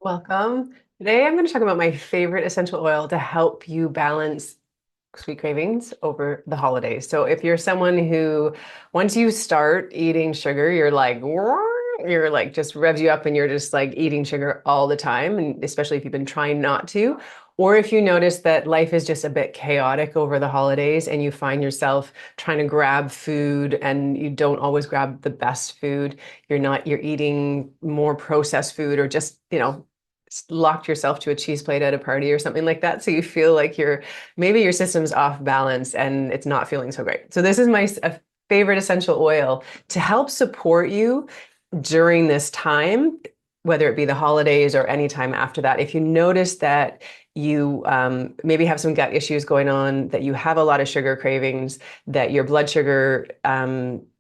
Welcome. Today I'm going to talk about my favorite essential oil to help you balance sweet cravings over the holidays. So if you're someone who, once you start eating sugar, you're like, "Wah," you're like just revs you up and you're just like eating sugar all the time, and especially if you've been trying not to, or if you notice that life is just a bit chaotic over the holidays and you find yourself trying to grab food and you don't always grab the best food, you're eating more processed food or just, locked yourself to a cheese plate at a party or something like that. So you feel like maybe your system's off balance and it's not feeling so great. So this is my favorite essential oil to help support you during this time, whether it be the holidays or any time after that. If you notice that you maybe have some gut issues going on, that you have a lot of sugar cravings, that your blood sugar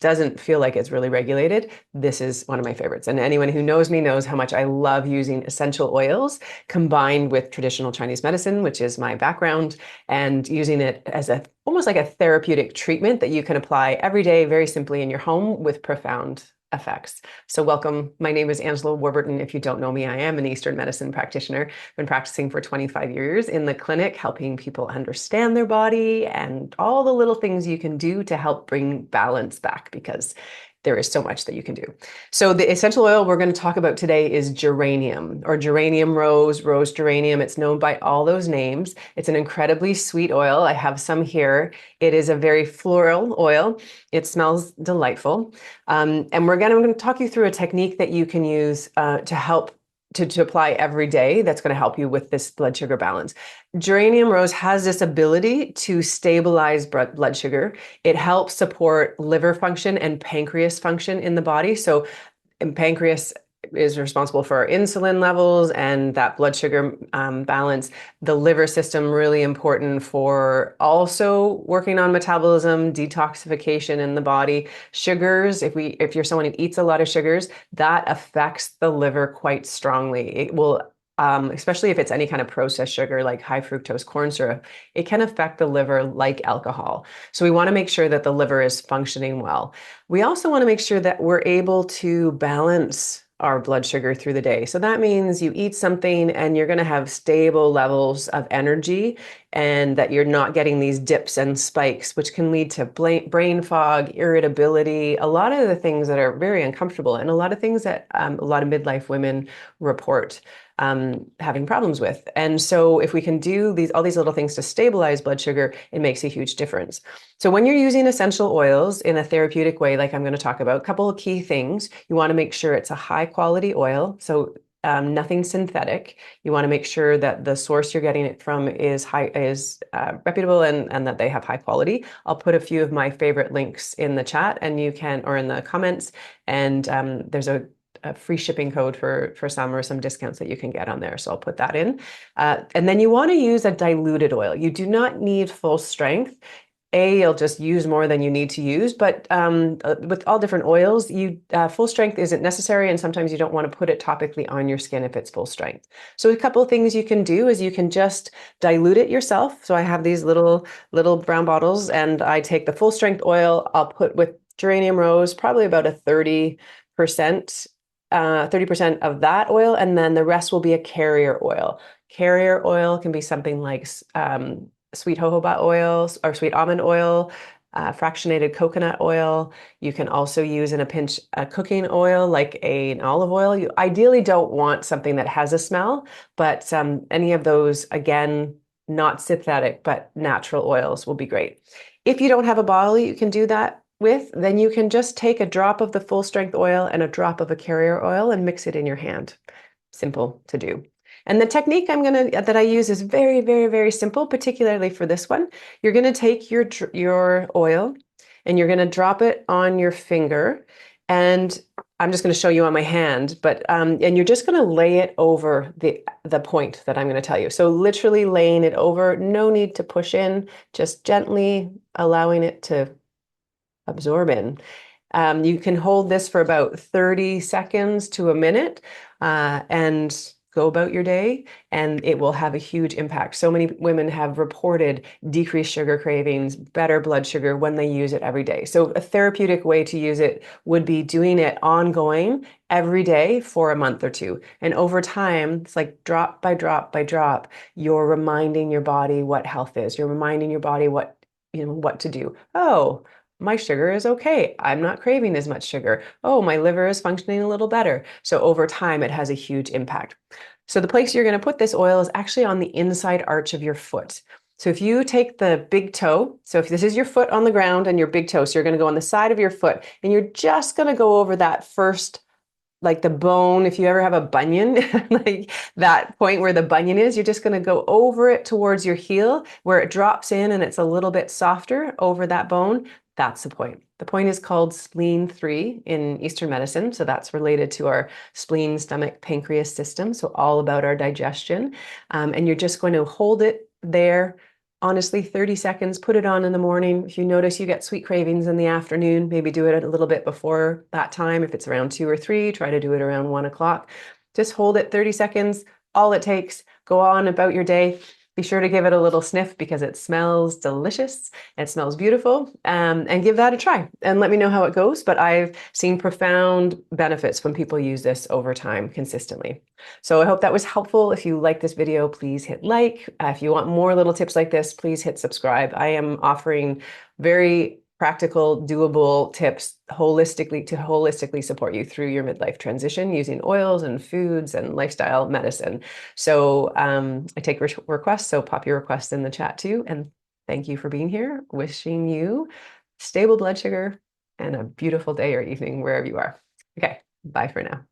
doesn't feel like it's really regulated, this is one of my favorites. And anyone who knows me knows how much I love using essential oils combined with traditional Chinese medicine, which is my background, and using it as almost like a therapeutic treatment that you can apply every day very simply in your home with profound effects. So welcome. My name is Angela Warburton. If you don't know me, I am an Eastern medicine practitioner. I've been practicing for 25 years in the clinic, helping people understand their body and all the little things you can do to help bring balance back, because there is so much that you can do. So the essential oil we're going to talk about today is geranium, or geranium rose, rose geranium. It's known by all those names. It's an incredibly sweet oil. I have some here. It is a very floral oil. It smells delightful. And I'm going to talk you through a technique that you can use to help to apply every day that's going to help you with this blood sugar balance. Geranium rose has this ability to stabilize blood sugar. It helps support liver function and pancreas function in the body. So, pancreas is responsible for our insulin levels and that blood sugar balance. The liver system, really important for also working on metabolism, detoxification in the body. Sugars, if you're someone who eats a lot of sugars, that affects the liver quite strongly. It will especially if it's any kind of processed sugar like high fructose corn syrup, it can affect the liver like alcohol. So we want to make sure that the liver is functioning well. We also want to make sure that we're able to balance our blood sugar through the day. So that means you eat something and you're going to have stable levels of energy, and that you're not getting these dips and spikes, which can lead to brain fog, irritability, a lot of the things that are very uncomfortable, and a lot of things that a lot of midlife women report having problems with. And so if we can do all these little things to stabilize blood sugar, it makes a huge difference. So when you're using essential oils in a therapeutic way, like I'm going to talk about, a couple of key things. You want to make sure it's a high quality oil. So nothing synthetic. You want to make sure that the source you're getting it from is reputable, and that they have high quality. I'll put a few of my favorite links in the chat, and or in the comments. And there's a free shipping code for some, or some discounts that you can get on there. So I'll put that in. And then you want to use a diluted oil. You do not need full strength. You'll just use more than you need to use, but with all different oils, full strength isn't necessary, and sometimes you don't want to put it topically on your skin if it's full strength. So a couple of things you can do is you can just dilute it yourself. So I have these little brown bottles, and I take the full strength oil. I'll put with geranium rose probably about a 30%. 30% of that oil, and then the rest will be a carrier oil. Carrier oil can be something like sweet jojoba oils or sweet almond oil, fractionated coconut oil. You can also use in a pinch a cooking oil like an olive oil. You ideally don't want something that has a smell, but any of those, again, not synthetic, but natural oils will be great. If you don't have a bottle you can do that with, then you can just take a drop of the full strength oil and a drop of a carrier oil and mix it in your hand. Simple to do. And the technique that I use is very, very, very simple, particularly for this one. You're going to take your oil and you're going to drop it on your finger, and I'm just going to show you on my hand, but and you're just going to lay it over the point that I'm going to tell you. So literally laying it over, no need to push in, just gently allowing it to absorb in. You can hold this for about 30 seconds to a minute, and go about your day, and it will have a huge impact. So many women have reported decreased sugar cravings, better blood sugar when they use it every day. So a therapeutic way to use it would be doing it ongoing every day for a month or two. And over time, it's like drop by drop by drop, you're reminding your body what health is. You're reminding your body what to do. Oh, my sugar is okay. I'm not craving as much sugar. Oh, my liver is functioning a little better. So over time, it has a huge impact. So the place you're going to put this oil is actually on the inside arch of your foot. So if you take the big toe, so if this is your foot on the ground and your big toe, so you're going to go on the side of your foot and you're just going to go over that first, like the bone, if you ever have a bunion, like that point where the bunion is, you're just going to go over it towards your heel where it drops in and it's a little bit softer over that bone. That's the point. The point is called spleen 3 in Eastern medicine. So that's related to our spleen, stomach, pancreas system. So all about our digestion. And you're just going to hold it there. Honestly, 30 seconds, put it on in the morning. If you notice you get sweet cravings in the afternoon, maybe do it a little bit before that time. If it's around 2 or 3, try to do it around 1 o'clock. Just hold it 30 seconds, all it takes. Go on about your day. Be sure to give it a little sniff because it smells delicious. It smells beautiful. And give that a try and let me know how it goes. But I've seen profound benefits when people use this over time consistently. So I hope that was helpful. If you like this video, please hit like. If you want more little tips like this, please hit subscribe. I am offering very practical, doable tips holistically support you through your midlife transition using oils and foods and lifestyle medicine. So I take requests, so pop your requests in the chat too. And thank you for being here. Wishing you stable blood sugar and a beautiful day or evening wherever you are. Okay, bye for now.